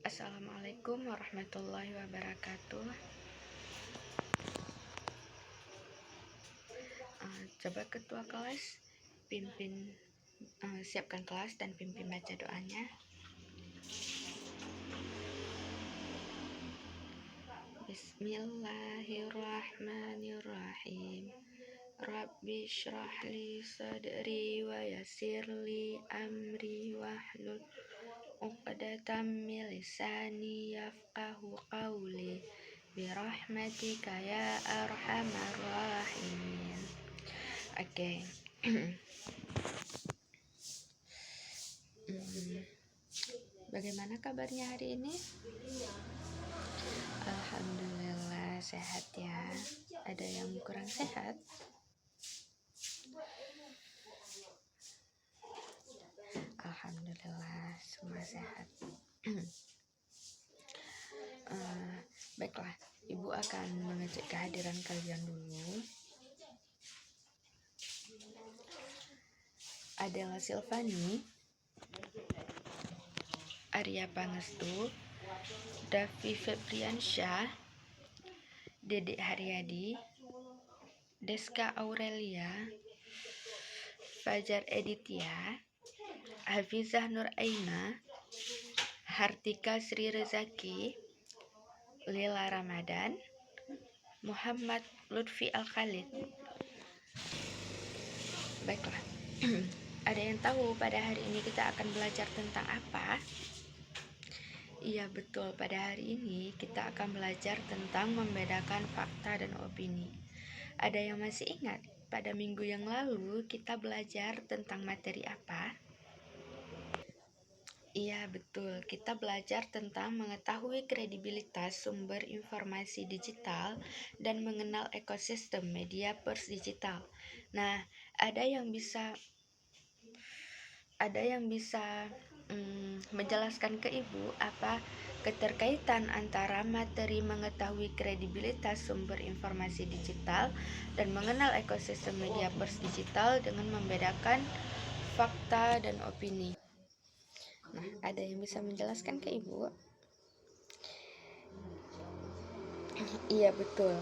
Assalamualaikum warahmatullahi wabarakatuh. Coba ketua kelas siapkan kelas dan pimpin baca doanya. Bismillahirrahmanirrahim. Rabbi shrah li sadri wa yassir li amri wahlul 'uqdatam min lisani yafqahu qawli birahmatika ya arhamar rahimin. Oke. Bagaimana kabarnya hari ini? Alhamdulillah sehat ya. Ada yang kurang sehat? Alhamdulillah semua sehat. Baiklah, Ibu akan mengecek kehadiran kalian dulu. Adela Silvani, Arya Pangestu, Davi Febriansyah, Dedek Haryadi, Deska Aurelia, Fajar Editya, Hafizah Nur Aina, Hartika Sri Rezaki, Lila Ramadan, Muhammad Lutfi Al-Khalid. Baiklah, ada yang tahu pada hari ini kita akan belajar tentang apa? Iya betul, pada hari ini kita akan belajar tentang membedakan fakta dan opini. Ada yang masih ingat pada minggu yang lalu kita belajar tentang materi apa? Iya betul, kita belajar tentang mengetahui kredibilitas sumber informasi digital dan mengenal ekosistem media pers digital. Nah, ada yang bisa menjelaskan ke Ibu apa keterkaitan antara materi mengetahui kredibilitas sumber informasi digital dan mengenal ekosistem media pers digital dengan membedakan fakta dan opini. Nah, ada yang bisa menjelaskan ke Ibu? Iya betul,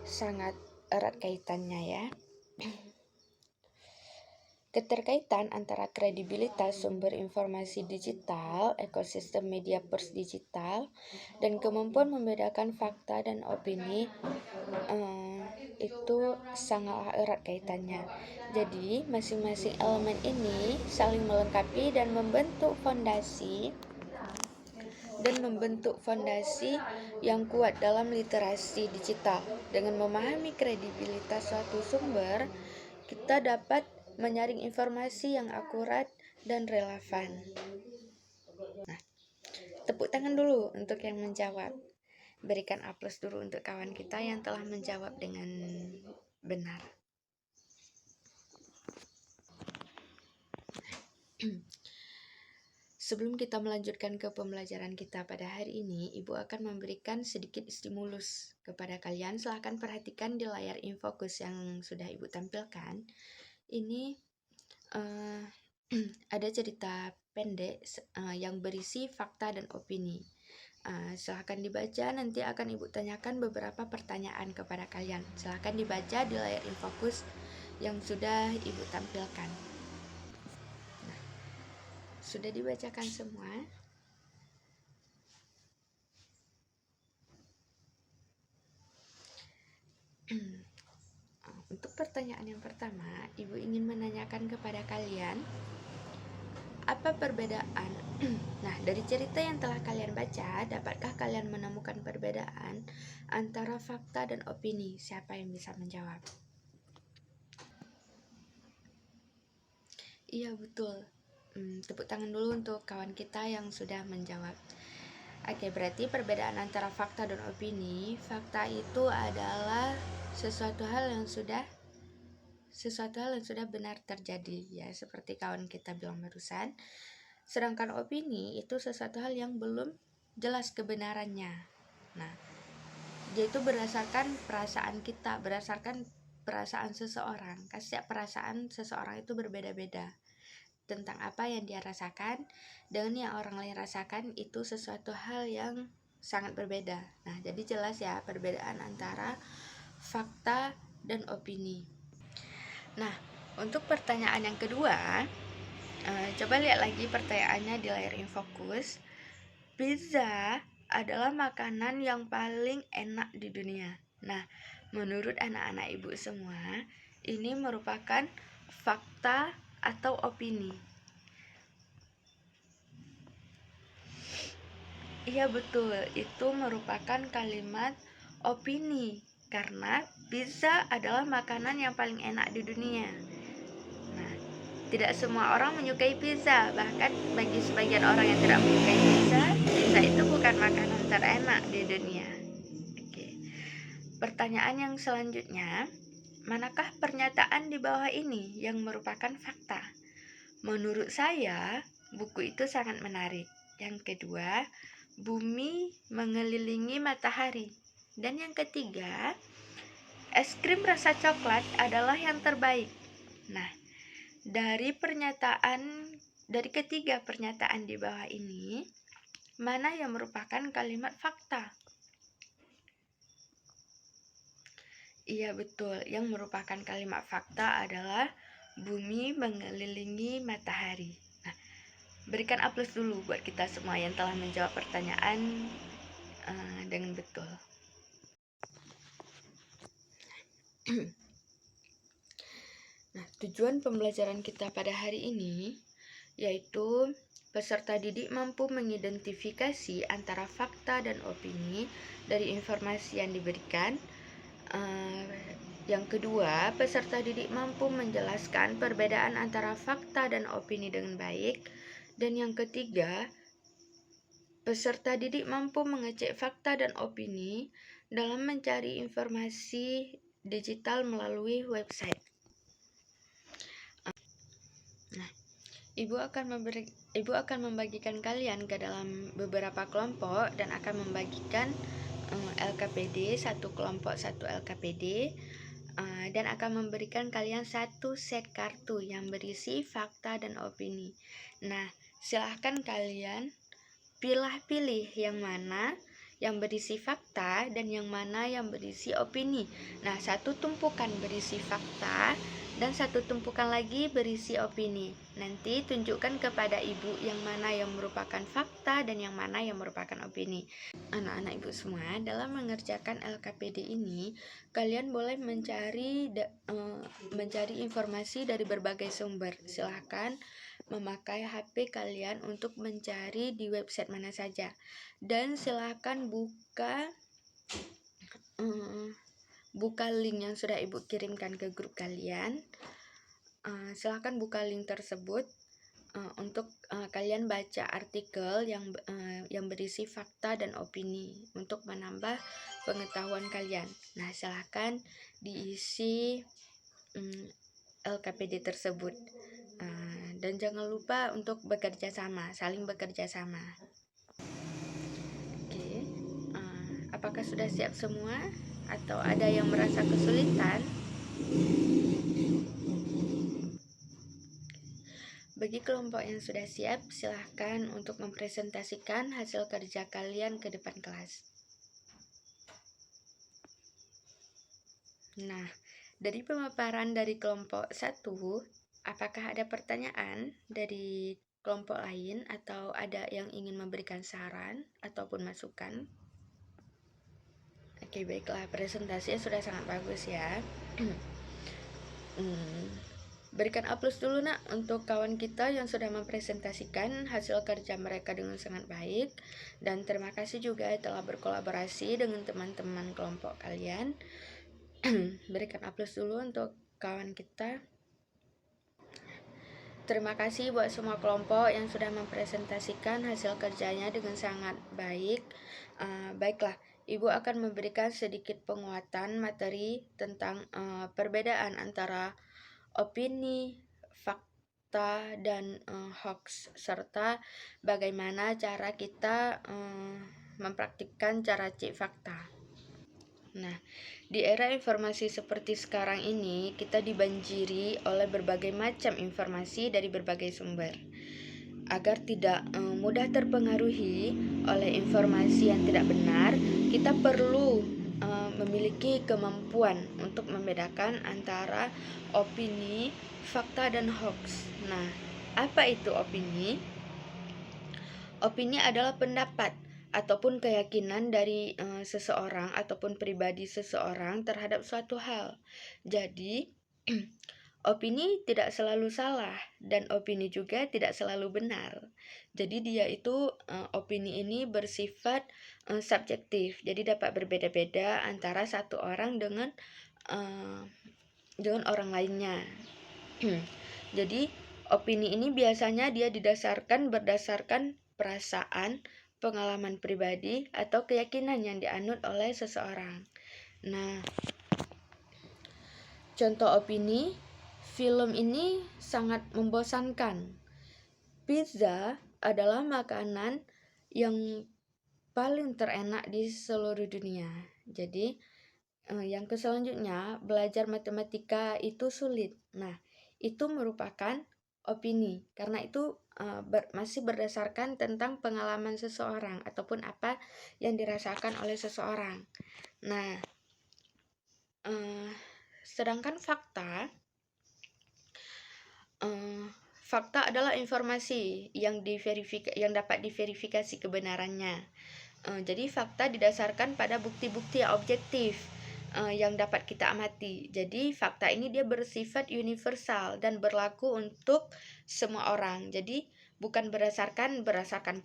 sangat erat kaitannya ya. Keterkaitan antara kredibilitas sumber informasi digital, ekosistem media pers digital, dan kemampuan membedakan fakta dan opini itu sangat erat kaitannya. Jadi, masing-masing elemen ini saling melengkapi dan membentuk fondasi yang kuat dalam literasi digital. Dengan memahami kredibilitas suatu sumber, kita dapat menyaring informasi yang akurat dan relevan. Nah, tepuk tangan dulu untuk yang menjawab. Berikan aplaus dulu untuk kawan kita yang telah menjawab dengan benar. Sebelum kita melanjutkan ke pembelajaran kita pada hari ini, Ibu akan memberikan sedikit stimulus kepada kalian. Silahkan perhatikan di layar infokus yang sudah Ibu tampilkan. Ini ada cerita pendek yang berisi fakta dan opini. Silahkan dibaca, nanti akan Ibu tanyakan beberapa pertanyaan kepada kalian. Silahkan dibaca di layar infokus yang sudah Ibu tampilkan. Sudah dibacakan semua? Untuk pertanyaan yang pertama, Ibu ingin menanyakan kepada kalian, apa perbedaan? Nah, dari cerita yang telah kalian baca, dapatkah kalian menemukan perbedaan antara fakta dan opini? Siapa yang bisa menjawab? Iya, betul. Tepuk tangan dulu untuk kawan kita yang sudah menjawab. Oke, berarti perbedaan antara fakta dan opini. Fakta itu adalah sesuatu hal yang sudah benar terjadi, ya, seperti kawan kita bilang barusan. Sedangkan opini itu sesuatu hal yang belum jelas kebenarannya. Nah, dia itu berdasarkan perasaan kita, berdasarkan perasaan seseorang. Setiap perasaan seseorang itu berbeda-beda. tentang apa yang dia rasakan dengan yang orang lain rasakan itu sesuatu hal yang sangat berbeda. Nah, jadi jelas ya perbedaan antara fakta dan opini. Nah, untuk pertanyaan yang kedua, coba lihat lagi pertanyaannya di layar InFocus. Pizza adalah makanan yang paling enak di dunia. Nah, menurut anak-anak ibu semua, ini merupakan fakta atau opini? Iya betul, itu merupakan kalimat opini karena pizza adalah makanan yang paling enak di dunia. Nah, tidak semua orang menyukai pizza, bahkan bagi sebagian orang yang tidak menyukai pizza, pizza itu bukan makanan terenak di dunia. Oke. Pertanyaan yang selanjutnya, manakah pernyataan di bawah ini yang merupakan fakta? Menurut saya, buku itu sangat menarik. Yang kedua, bumi mengelilingi matahari. Dan yang ketiga, es krim rasa coklat adalah yang terbaik. Nah, dari ketiga pernyataan di bawah ini, mana yang merupakan kalimat fakta? Iya betul, yang merupakan kalimat fakta adalah bumi mengelilingi matahari. Nah, berikan aplaus dulu buat kita semua yang telah menjawab pertanyaan dengan betul. Nah, tujuan pembelajaran kita pada hari ini yaitu peserta didik mampu mengidentifikasi antara fakta dan opini dari informasi yang diberikan. Yang kedua, peserta didik mampu menjelaskan perbedaan antara fakta dan opini dengan baik. Dan yang ketiga, peserta didik mampu mengecek fakta dan opini dalam mencari informasi digital melalui website. Nah, Ibu akan membagikan kalian ke dalam beberapa kelompok dan akan membagikan LKPD, satu kelompok satu LKPD, dan akan memberikan kalian satu set kartu yang berisi fakta dan opini. Nah, silahkan kalian pilih yang mana yang berisi fakta dan yang mana yang berisi opini. Nah, satu tumpukan berisi fakta dan satu tumpukan lagi berisi opini. Nanti tunjukkan kepada ibu yang mana yang merupakan fakta dan yang mana yang merupakan opini. Anak-anak ibu semua, dalam mengerjakan LKPD ini, kalian boleh mencari informasi dari berbagai sumber. Silahkan memakai HP kalian untuk mencari di website mana saja. Dan silahkan buka link yang sudah ibu kirimkan ke grup kalian. Silahkan buka link tersebut untuk kalian baca artikel yang berisi fakta dan opini untuk menambah pengetahuan kalian. Nah, silahkan diisi LKPD tersebut. Dan jangan lupa untuk saling bekerja sama. Oke, apakah sudah siap semua atau ada yang merasa kesulitan? Bagi kelompok yang sudah siap, silahkan untuk mempresentasikan hasil kerja kalian ke depan kelas. Nah, dari pemaparan dari kelompok 1, apakah ada pertanyaan dari kelompok lain atau ada yang ingin memberikan saran ataupun masukan? Oke, baiklah, presentasinya sudah sangat bagus ya. Berikan aplaus dulu nak untuk kawan kita yang sudah mempresentasikan hasil kerja mereka dengan sangat baik. Dan terima kasih juga telah berkolaborasi dengan teman-teman kelompok kalian. Berikan aplaus dulu untuk kawan kita. Terima kasih buat semua kelompok yang sudah mempresentasikan hasil kerjanya dengan sangat baik. Baiklah, Ibu akan memberikan sedikit penguatan materi tentang perbedaan antara opini, fakta, dan hoax, serta bagaimana cara kita mempraktikkan cara cek fakta. Nah, di era informasi seperti sekarang ini, kita dibanjiri oleh berbagai macam informasi dari berbagai sumber. Agar tidak mudah terpengaruhi oleh informasi yang tidak benar, kita perlu memiliki kemampuan untuk membedakan antara opini, fakta, dan hoax. Nah, apa itu opini? Opini adalah pendapat ataupun keyakinan dari seseorang ataupun pribadi seseorang terhadap suatu hal. Jadi, opini tidak selalu salah dan opini juga tidak selalu benar. Jadi dia itu opini ini bersifat subjektif. Jadi dapat berbeda-beda antara satu orang dengan orang lainnya. Jadi opini ini biasanya dia berdasarkan perasaan, pengalaman pribadi, atau keyakinan yang dianut oleh seseorang. Nah, contoh opini, film ini sangat membosankan. Pizza adalah makanan yang paling terenak di seluruh dunia. Jadi, yang selanjutnya, belajar matematika itu sulit. Nah, itu merupakan opini, karena itu masih berdasarkan tentang pengalaman seseorang ataupun apa yang dirasakan oleh seseorang. Nah, sedangkan fakta adalah informasi yang dapat diverifikasi kebenarannya. Jadi fakta didasarkan pada bukti-bukti yang objektif yang dapat kita amati. Jadi fakta ini dia bersifat universal dan berlaku untuk semua orang. Jadi bukan berdasarkan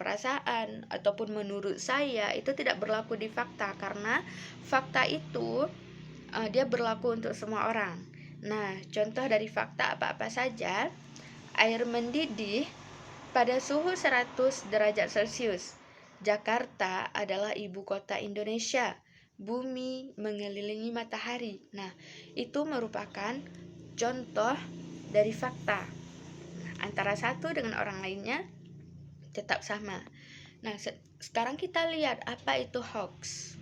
perasaan ataupun menurut saya, itu tidak berlaku di fakta, karena fakta itu dia berlaku untuk semua orang. Nah, contoh dari fakta apa-apa saja: air mendidih pada suhu 100 derajat Celcius. Jakarta adalah ibu kota Indonesia. Bumi mengelilingi matahari. Nah, itu merupakan contoh dari fakta. Nah, antara satu dengan orang lainnya tetap sama. Nah, sekarang kita lihat apa itu hoax.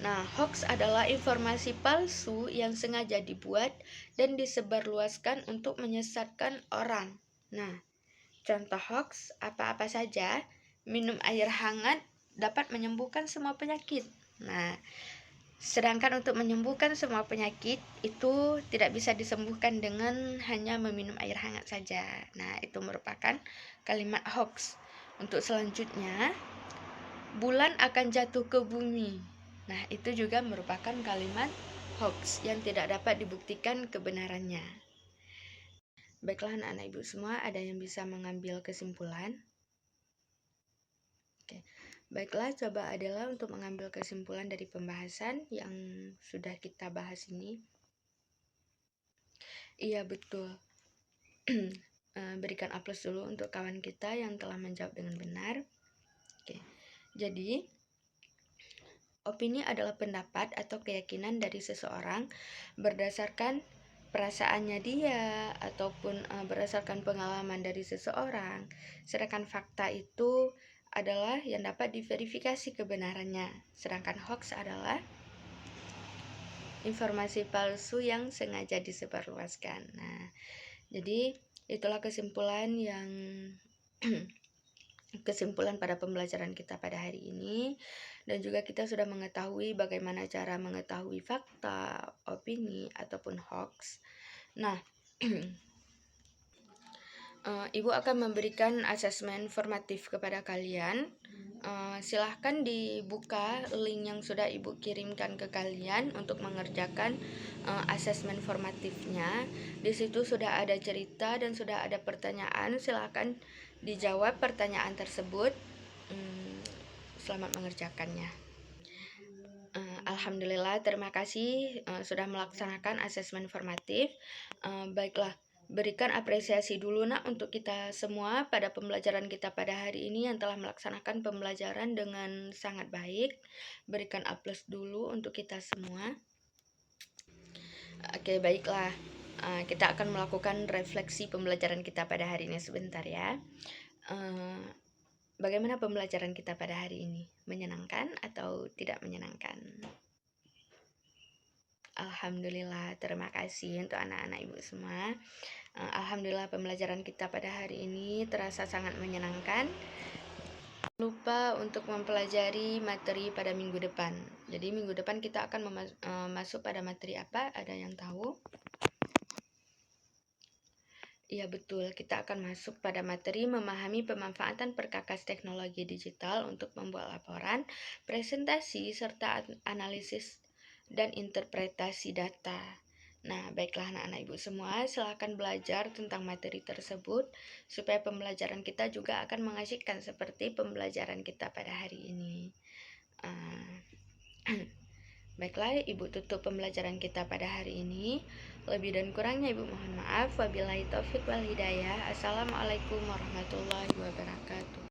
Nah, hoax adalah informasi palsu yang sengaja dibuat dan disebarluaskan untuk menyesatkan orang. Nah, contoh hoax apa-apa saja: minum air hangat dapat menyembuhkan semua penyakit. Nah, sedangkan untuk menyembuhkan semua penyakit itu tidak bisa disembuhkan dengan hanya meminum air hangat saja. Nah, itu merupakan kalimat hoax. Untuk selanjutnya, bulan akan jatuh ke bumi. Nah, itu juga merupakan kalimat hoax yang tidak dapat dibuktikan kebenarannya. Baiklah anak-anak ibu semua, ada yang bisa mengambil kesimpulan? Oke. Baiklah, coba adalah untuk mengambil kesimpulan dari pembahasan yang sudah kita bahas ini. Iya, betul. Berikan aplaus dulu untuk kawan kita yang telah menjawab dengan benar. Oke. Jadi, opini adalah pendapat atau keyakinan dari seseorang berdasarkan perasaannya dia ataupun berdasarkan pengalaman dari seseorang. Sedangkan fakta itu adalah yang dapat diverifikasi kebenarannya. Sedangkan hoax adalah informasi palsu yang sengaja disebarluaskan. Nah, jadi itulah kesimpulan pada pembelajaran kita pada hari ini. Dan juga kita sudah mengetahui bagaimana cara mengetahui fakta, opini, ataupun hoax. Nah, Ibu akan memberikan asesmen formatif kepada kalian. Silahkan dibuka link yang sudah Ibu kirimkan ke kalian untuk mengerjakan asesmen formatifnya. Di situ sudah ada cerita dan sudah ada pertanyaan. Silahkan dijawab pertanyaan tersebut. Selamat mengerjakannya. Alhamdulillah, terima kasih sudah melaksanakan asesmen formatif. Baiklah, berikan apresiasi dulu nak untuk kita semua pada pembelajaran kita pada hari ini yang telah melaksanakan pembelajaran dengan sangat baik. Berikan aplaus dulu untuk kita semua. Oke, baiklah. Kita akan melakukan refleksi pembelajaran kita pada hari ini sebentar ya. Bagaimana pembelajaran kita pada hari ini? Menyenangkan atau tidak menyenangkan? Alhamdulillah, terima kasih untuk anak-anak ibu semua. Alhamdulillah pembelajaran kita pada hari ini terasa sangat menyenangkan. Lupa untuk mempelajari materi pada minggu depan. Jadi minggu depan kita akan masuk pada materi apa? Ada yang tahu? Iya betul, kita akan masuk pada materi memahami pemanfaatan perkakas teknologi digital untuk membuat laporan, presentasi, serta analisis dan interpretasi data. Nah, baiklah anak-anak ibu semua, silakan belajar tentang materi tersebut supaya pembelajaran kita juga akan mengasyikan seperti pembelajaran kita pada hari ini. Baiklah, Ibu tutup pembelajaran kita pada hari ini. Lebih dan kurangnya Ibu mohon maaf. Wabillahi taufiq wal hidayah. Assalamualaikum warahmatullahi wabarakatuh.